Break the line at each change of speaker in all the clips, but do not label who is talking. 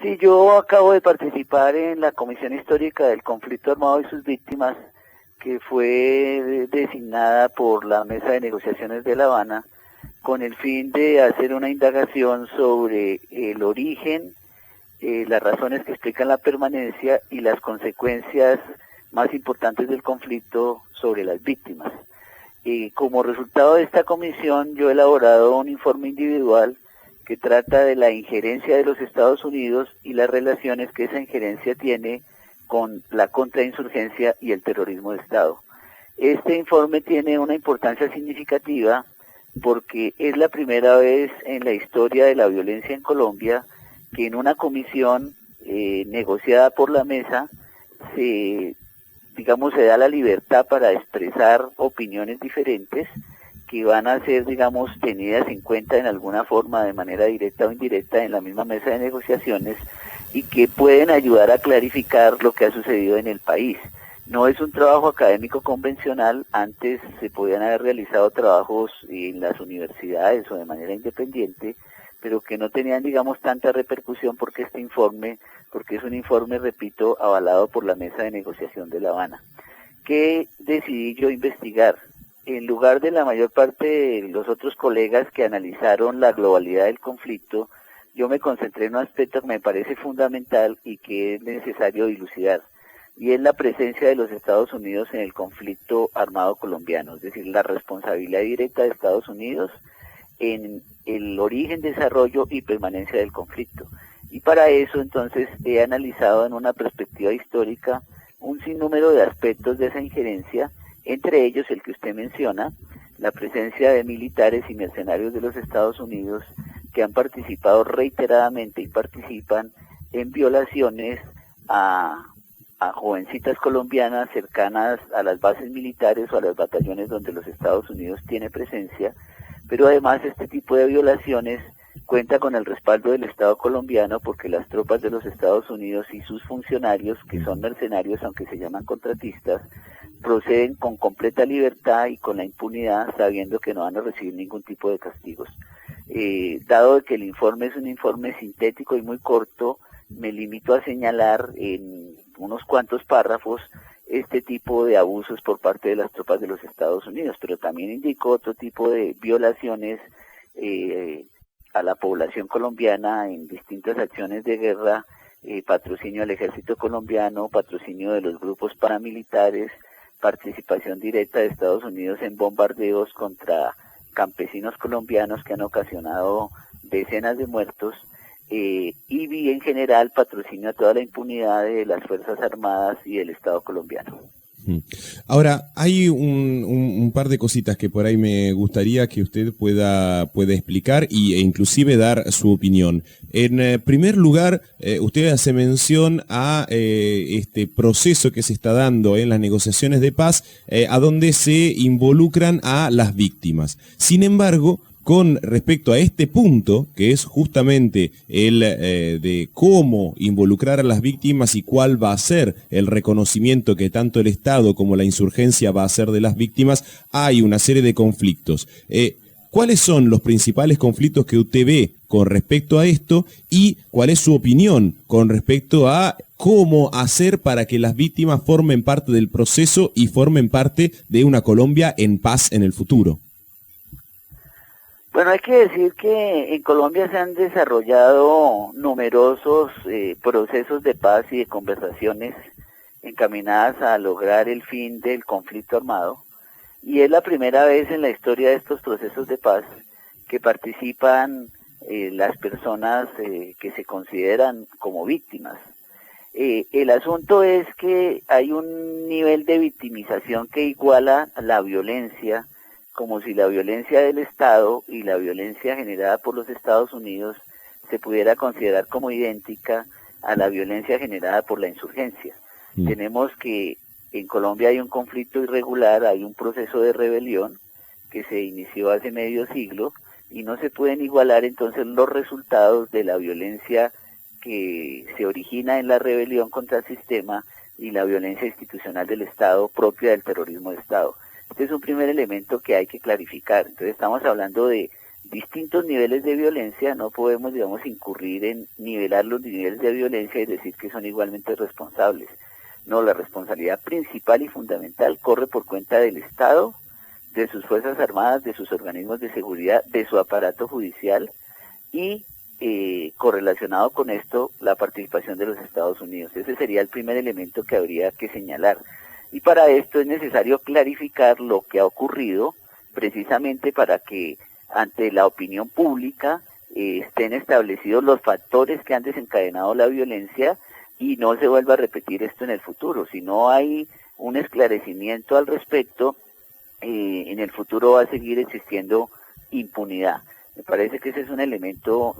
Sí, yo acabo de participar en la Comisión Histórica del Conflicto Armado y sus Víctimas, que fue designada por la Mesa de Negociaciones de La Habana, con el fin de hacer una indagación sobre el origen, las razones que explican la permanencia y las consecuencias más importantes del conflicto sobre las víctimas. Como resultado de esta comisión, yo he elaborado un informe individual que trata de la injerencia de los Estados Unidos y las relaciones que esa injerencia tiene con la contrainsurgencia y el terrorismo de Estado. Este informe tiene una importancia significativa porque es la primera vez en la historia de la violencia en Colombia que en una comisión negociada por la mesa se da la libertad para expresar opiniones diferentes que van a ser, tenidas en cuenta en alguna forma, de manera directa o indirecta, en la misma mesa de negociaciones y que pueden ayudar a clarificar lo que ha sucedido en el país. No es un trabajo académico convencional, antes se podían haber realizado trabajos en las universidades o de manera independiente, pero que no tenían, tanta repercusión porque es un informe, repito, avalado por la Mesa de Negociación de La Habana. ¿Qué decidí yo investigar? En lugar de la mayor parte de los otros colegas que analizaron la globalidad del conflicto, yo me concentré en un aspecto que me parece fundamental y que es necesario dilucidar, y es la presencia de los Estados Unidos en el conflicto armado colombiano, es decir, la responsabilidad directa de Estados Unidos en el origen, desarrollo y permanencia del conflicto. Y para eso entonces he analizado en una perspectiva histórica un sinnúmero de aspectos de esa injerencia, entre ellos el que usted menciona, la presencia de militares y mercenarios de los Estados Unidos que han participado reiteradamente y participan en violaciones a jovencitas colombianas cercanas a las bases militares o a los batallones donde los Estados Unidos tiene presencia, pero además este tipo de violaciones cuenta con el respaldo del Estado colombiano porque las tropas de los Estados Unidos y sus funcionarios, que son mercenarios aunque se llaman contratistas, proceden con completa libertad y con la impunidad, sabiendo que no van a recibir ningún tipo de castigos. Dado que el informe es un informe sintético y muy corto, me limito a señalar en unos cuantos párrafos este tipo de abusos por parte de las tropas de los Estados Unidos, pero también indico otro tipo de violaciones a la población colombiana en distintas acciones de guerra, patrocinio al ejército colombiano, patrocinio de los grupos paramilitares, participación directa de Estados Unidos en bombardeos contra campesinos colombianos que han ocasionado decenas de muertos, y en general patrocinio a toda la impunidad de las Fuerzas Armadas y del Estado colombiano.
Ahora, hay un par de cositas que por ahí me gustaría que usted pueda explicar e inclusive dar su opinión. En primer lugar, usted hace mención a este proceso que se está dando en las negociaciones de paz, a donde se involucran a las víctimas. Sin embargo, con respecto a este punto, que es justamente el de cómo involucrar a las víctimas y cuál va a ser el reconocimiento que tanto el Estado como la insurgencia va a hacer de las víctimas, hay una serie de conflictos. ¿Cuáles son los principales conflictos que usted ve con respecto a esto y cuál es su opinión con respecto a cómo hacer para que las víctimas formen parte del proceso y formen parte de una Colombia en paz en el futuro?
Bueno, hay que decir que en Colombia se han desarrollado numerosos procesos de paz y de conversaciones encaminadas a lograr el fin del conflicto armado, y es la primera vez en la historia de estos procesos de paz que participan las personas que se consideran como víctimas. El asunto es que hay un nivel de victimización que iguala la violencia, como si la violencia del Estado y la violencia generada por los Estados Unidos se pudiera considerar como idéntica a la violencia generada por la insurgencia. Tenemos que en Colombia hay un conflicto irregular, hay un proceso de rebelión que se inició hace medio siglo y no se pueden igualar entonces los resultados de la violencia que se origina en la rebelión contra el sistema y la violencia institucional del Estado propia del terrorismo de Estado. Este es un primer elemento que hay que clarificar. Entonces estamos hablando de distintos niveles de violencia, no podemos, digamos, incurrir en nivelar los niveles de violencia y decir que son igualmente responsables. No, la responsabilidad principal y fundamental corre por cuenta del Estado, de sus Fuerzas Armadas, de sus organismos de seguridad, de su aparato judicial y correlacionado con esto, la participación de los Estados Unidos. Ese sería el primer elemento que habría que señalar. Y para esto es necesario clarificar lo que ha ocurrido, precisamente para que ante la opinión pública estén establecidos los factores que han desencadenado la violencia y no se vuelva a repetir esto en el futuro. Si no hay un esclarecimiento al respecto, en el futuro va a seguir existiendo impunidad. Me parece que ese es un elemento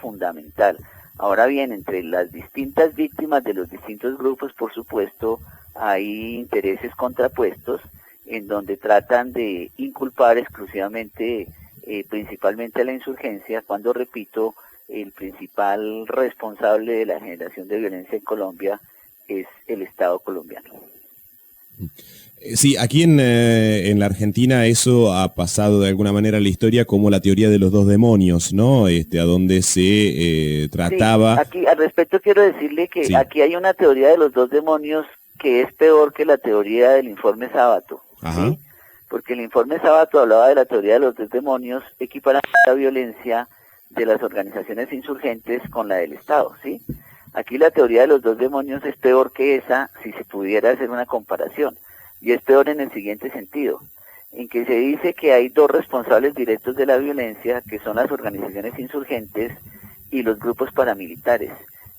fundamental. Ahora bien, entre las distintas víctimas de los distintos grupos, por supuesto, hay intereses contrapuestos en donde tratan de inculpar exclusivamente, principalmente a la insurgencia, cuando, repito, el principal responsable de la generación de violencia en Colombia es el Estado colombiano.
Sí, aquí en la Argentina eso ha pasado de alguna manera a la historia como la teoría de los dos demonios, ¿no? A donde se trataba...
Sí, aquí al respecto quiero decirle que
sí,
aquí hay una teoría de los dos demonios que es peor que la teoría del informe Sábato, ¿sí? Porque el informe Sábato hablaba de la teoría de los dos demonios, equiparando la violencia de las organizaciones insurgentes con la del Estado, ¿sí? Aquí la teoría de los dos demonios es peor que esa, si se pudiera hacer una comparación. Y es peor en el siguiente sentido, en que se dice que hay dos responsables directos de la violencia, que son las organizaciones insurgentes y los grupos paramilitares.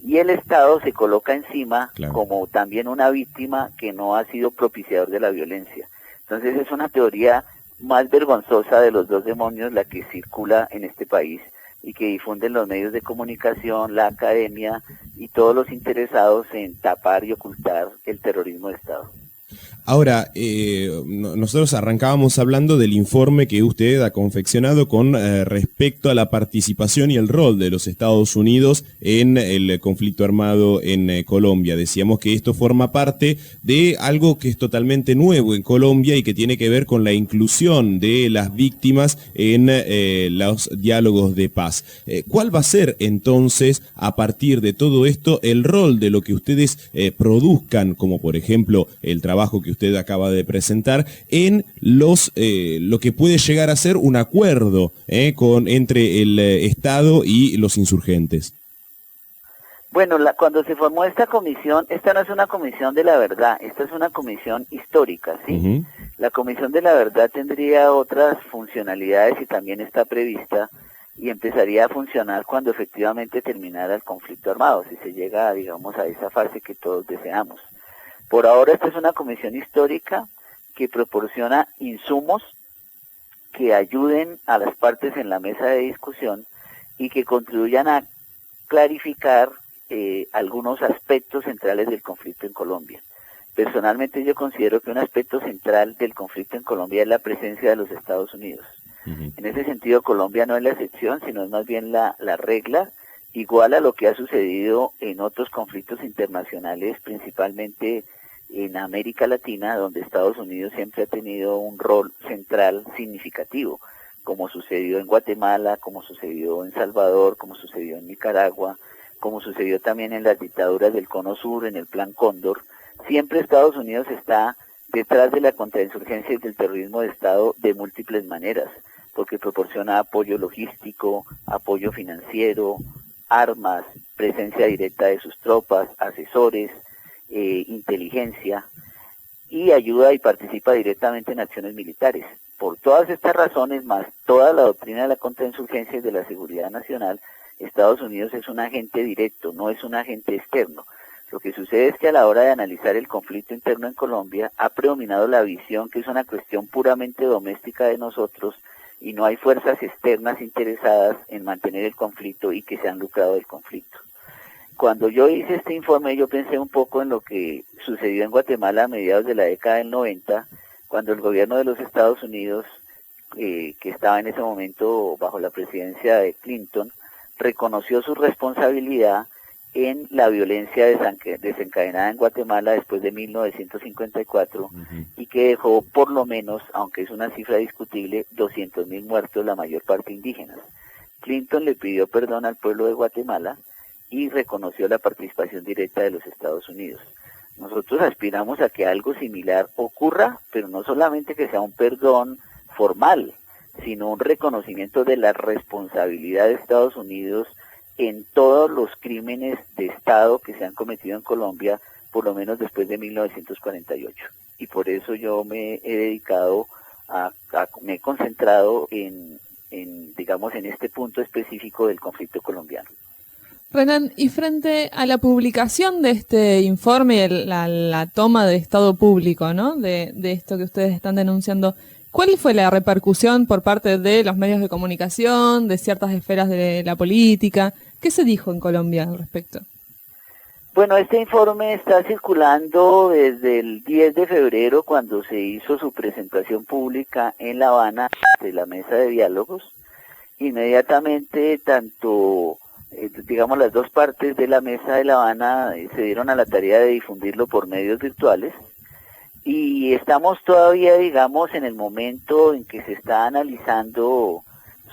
Y el Estado se coloca encima como también una víctima que no ha sido propiciador de la violencia. Entonces es una teoría más vergonzosa de los dos demonios la que circula en este país y que difunden los medios de comunicación, la academia y todos los interesados en tapar y ocultar el terrorismo de Estado.
Ahora, nosotros arrancábamos hablando del informe que usted ha confeccionado con respecto a la participación y el rol de los Estados Unidos en el conflicto armado en Colombia. Decíamos que esto forma parte de algo que es totalmente nuevo en Colombia y que tiene que ver con la inclusión de las víctimas en los diálogos de paz. ¿Cuál va a ser entonces, a partir de todo esto, el rol de lo que ustedes produzcan, como por ejemplo el trabajo que usted acaba de presentar, en lo que puede llegar a ser un acuerdo entre el Estado y los insurgentes?
Bueno, cuando se formó esta comisión, esta no es una comisión de la verdad, esta es una comisión histórica, ¿sí? La comisión de la verdad tendría otras funcionalidades y también está prevista y empezaría a funcionar cuando efectivamente terminara el conflicto armado, si se llega, digamos, a esa fase que todos deseamos. Por ahora esta es una comisión histórica que proporciona insumos que ayuden a las partes en la mesa de discusión y que contribuyan a clarificar algunos aspectos centrales del conflicto en Colombia. Personalmente yo considero que un aspecto central del conflicto en Colombia es la presencia de los Estados Unidos. En ese sentido Colombia no es la excepción, sino es más bien la regla, igual a lo que ha sucedido en otros conflictos internacionales, principalmente en América Latina, donde Estados Unidos siempre ha tenido un rol central significativo, como sucedió en Guatemala, como sucedió en Salvador, como sucedió en Nicaragua, como sucedió también en las dictaduras del Cono Sur, en el Plan Cóndor. Siempre Estados Unidos está detrás de la contrainsurgencia y del terrorismo de Estado de múltiples maneras, porque proporciona apoyo logístico, apoyo financiero, armas, presencia directa de sus tropas, asesores, inteligencia, y ayuda y participa directamente en acciones militares. Por todas estas razones, más toda la doctrina de la contrainsurgencia y de la seguridad nacional, Estados Unidos es un agente directo, no es un agente externo. Lo que sucede es que a la hora de analizar el conflicto interno en Colombia ha predominado la visión que es una cuestión puramente doméstica de nosotros y no hay fuerzas externas interesadas en mantener el conflicto y que se han lucrado del conflicto. Cuando yo hice este informe, yo pensé un poco en lo que sucedió en Guatemala a mediados de la década del 90, cuando el gobierno de los Estados Unidos, que estaba en ese momento bajo la presidencia de Clinton, reconoció su responsabilidad en la violencia desencadenada en Guatemala después de 1954 y que dejó por lo menos, aunque es una cifra discutible, 200.000 muertos, la mayor parte indígenas. Clinton le pidió perdón al pueblo de Guatemala y reconoció la participación directa de los Estados Unidos. Nosotros aspiramos a que algo similar ocurra, pero no solamente que sea un perdón formal, sino un reconocimiento de la responsabilidad de Estados Unidos en todos los crímenes de Estado que se han cometido en Colombia, por lo menos después de 1948. Y por eso yo me he dedicado me he concentrado en este punto específico del conflicto colombiano.
Renan, y frente a la publicación de este informe, la toma de estado público, ¿no?, de esto que ustedes están denunciando, ¿cuál fue la repercusión por parte de los medios de comunicación, de ciertas esferas de la política? ¿Qué se dijo en Colombia al respecto?
Bueno, este informe está circulando desde el 10 de febrero, cuando se hizo su presentación pública en La Habana de la mesa de diálogos. Inmediatamente, las dos partes de la mesa de La Habana se dieron a la tarea de difundirlo por medios virtuales. Y estamos todavía, en el momento en que se está analizando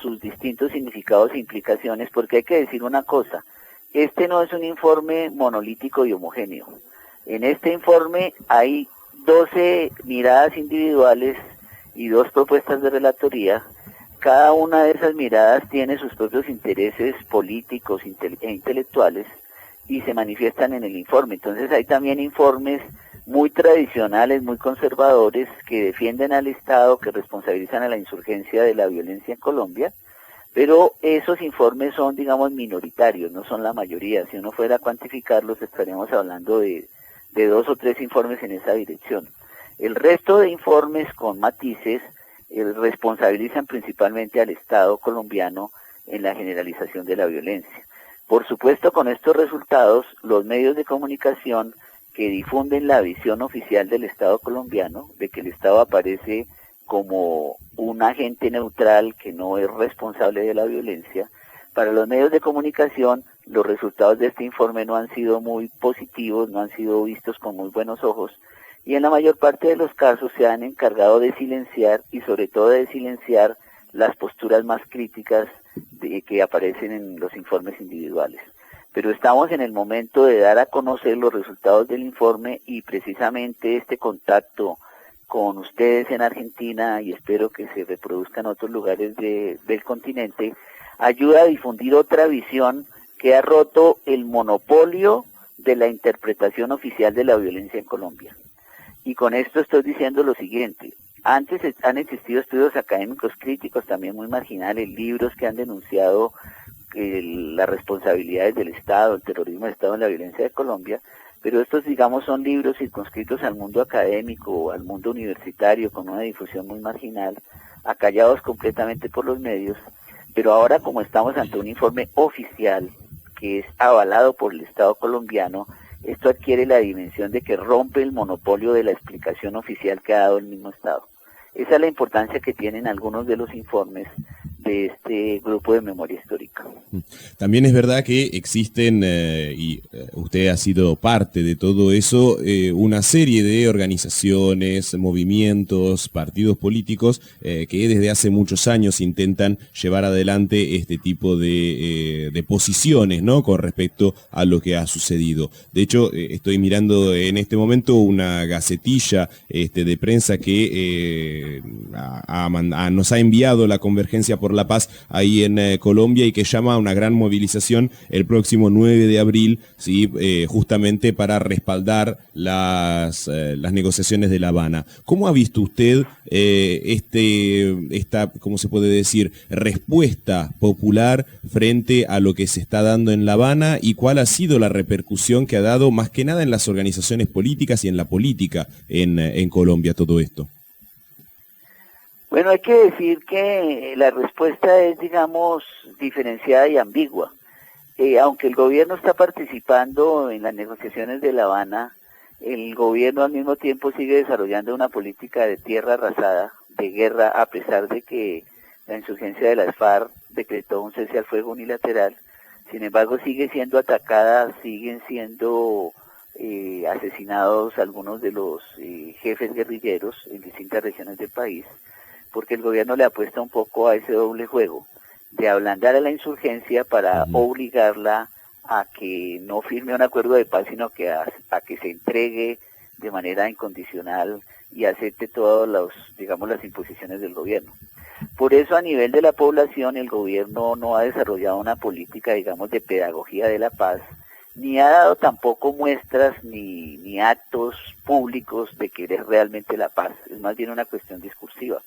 sus distintos significados e implicaciones, porque hay que decir una cosa: este no es un informe monolítico y homogéneo. En este informe hay 12 miradas individuales y 2 propuestas de relatoría. Cada una de esas miradas tiene sus propios intereses políticos e intelectuales y se manifiestan en el informe. Entonces hay también informes muy tradicionales, muy conservadores, que defienden al Estado, que responsabilizan a la insurgencia de la violencia en Colombia, pero esos informes son, minoritarios, no son la mayoría. Si uno fuera a cuantificarlos, estaríamos hablando de 2 o 3 informes en esa dirección. El resto de informes con matices responsabilizan principalmente al Estado colombiano en la generalización de la violencia. Por supuesto, con estos resultados, los medios de comunicación que difunden la visión oficial del Estado colombiano, de que el Estado aparece como un agente neutral que no es responsable de la violencia, para los medios de comunicación los resultados de este informe no han sido muy positivos, no han sido vistos con muy buenos ojos, y en la mayor parte de los casos se han encargado de silenciar, y sobre todo de silenciar las posturas más críticas que aparecen en los informes individuales. Pero estamos en el momento de dar a conocer los resultados del informe, y precisamente este contacto con ustedes en Argentina, y espero que se reproduzca en otros lugares del continente, ayuda a difundir otra visión que ha roto el monopolio de la interpretación oficial de la violencia en Colombia. Y con esto estoy diciendo lo siguiente: antes han existido estudios académicos críticos también muy marginales, libros que han denunciado las responsabilidades del Estado, el terrorismo del Estado en la violencia de Colombia, pero estos, son libros circunscritos al mundo académico, al mundo universitario, con una difusión muy marginal, acallados completamente por los medios. Pero ahora, como estamos ante un informe oficial que es avalado por el Estado colombiano, esto adquiere la dimensión de que rompe el monopolio de la explicación oficial que ha dado el mismo Estado. Esa es la importancia que tienen algunos de los informes de este grupo de memoria histórica.
También es verdad que existen, usted ha sido parte de todo eso, una serie de organizaciones, movimientos, partidos políticos que desde hace muchos años intentan llevar adelante este tipo de posiciones, ¿no?, con respecto a lo que ha sucedido. De hecho, estoy mirando en este momento una gacetilla de prensa que nos ha enviado la Convergencia por la Paz ahí en Colombia, y que llama a una gran movilización el próximo 9 de abril, ¿sí?, justamente para respaldar las negociaciones de La Habana. ¿Cómo ha visto usted esta, ¿cómo se puede decir?, respuesta popular frente a lo que se está dando en La Habana, y cuál ha sido la repercusión que ha dado más que nada en las organizaciones políticas y en la política en Colombia todo esto?
Bueno, hay que decir que la respuesta es, diferenciada y ambigua. Aunque el gobierno está participando en las negociaciones de La Habana, el gobierno al mismo tiempo sigue desarrollando una política de tierra arrasada, de guerra, a pesar de que la insurgencia de las FARC decretó un cese al fuego unilateral. Sin embargo, sigue siendo atacada, siguen siendo asesinados algunos de los jefes guerrilleros en distintas regiones del país, porque el gobierno le apuesta un poco a ese doble juego, de ablandar a la insurgencia para obligarla a que no firme un acuerdo de paz, sino que a que se entregue de manera incondicional y acepte todas las imposiciones del gobierno. Por eso, a nivel de la población, el gobierno no ha desarrollado una política, digamos, de pedagogía de la paz, ni ha dado tampoco muestras ni actos públicos de querer realmente la paz. Es más bien una cuestión discursiva.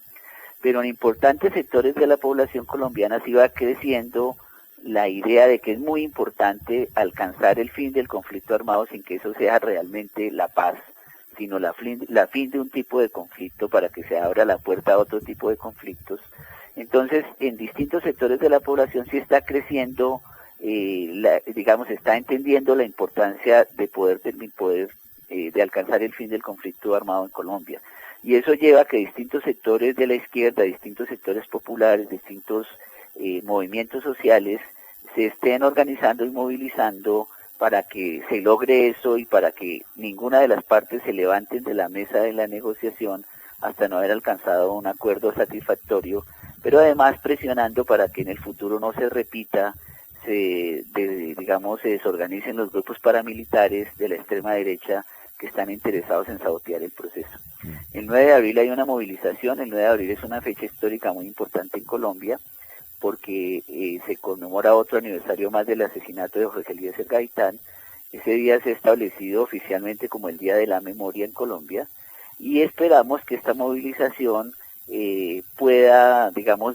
Pero en importantes sectores de la población colombiana sí va creciendo la idea de que es muy importante alcanzar el fin del conflicto armado sin que eso sea realmente la paz, sino la fin de un tipo de conflicto para que se abra la puerta a otro tipo de conflictos. Entonces, en distintos sectores de la población sí está creciendo, está entendiendo la importancia de poder de alcanzar el fin del conflicto armado en Colombia. Y eso lleva a que distintos sectores de la izquierda, distintos sectores populares, distintos movimientos sociales se estén organizando y movilizando para que se logre eso y para que ninguna de las partes se levanten de la mesa de la negociación hasta no haber alcanzado un acuerdo satisfactorio, pero además presionando para que en el futuro no se repita, se desorganicen los grupos paramilitares de la extrema derecha que están interesados en sabotear el proceso. El 9 de abril hay una movilización, el 9 de abril es una fecha histórica muy importante en Colombia, porque se conmemora otro aniversario más del asesinato de Jorge Eliezer Gaitán. Ese día se ha establecido oficialmente como el Día de la Memoria en Colombia, y esperamos que esta movilización pueda,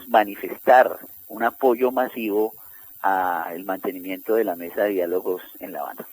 manifestar un apoyo masivo al mantenimiento de la mesa de diálogos en La Habana.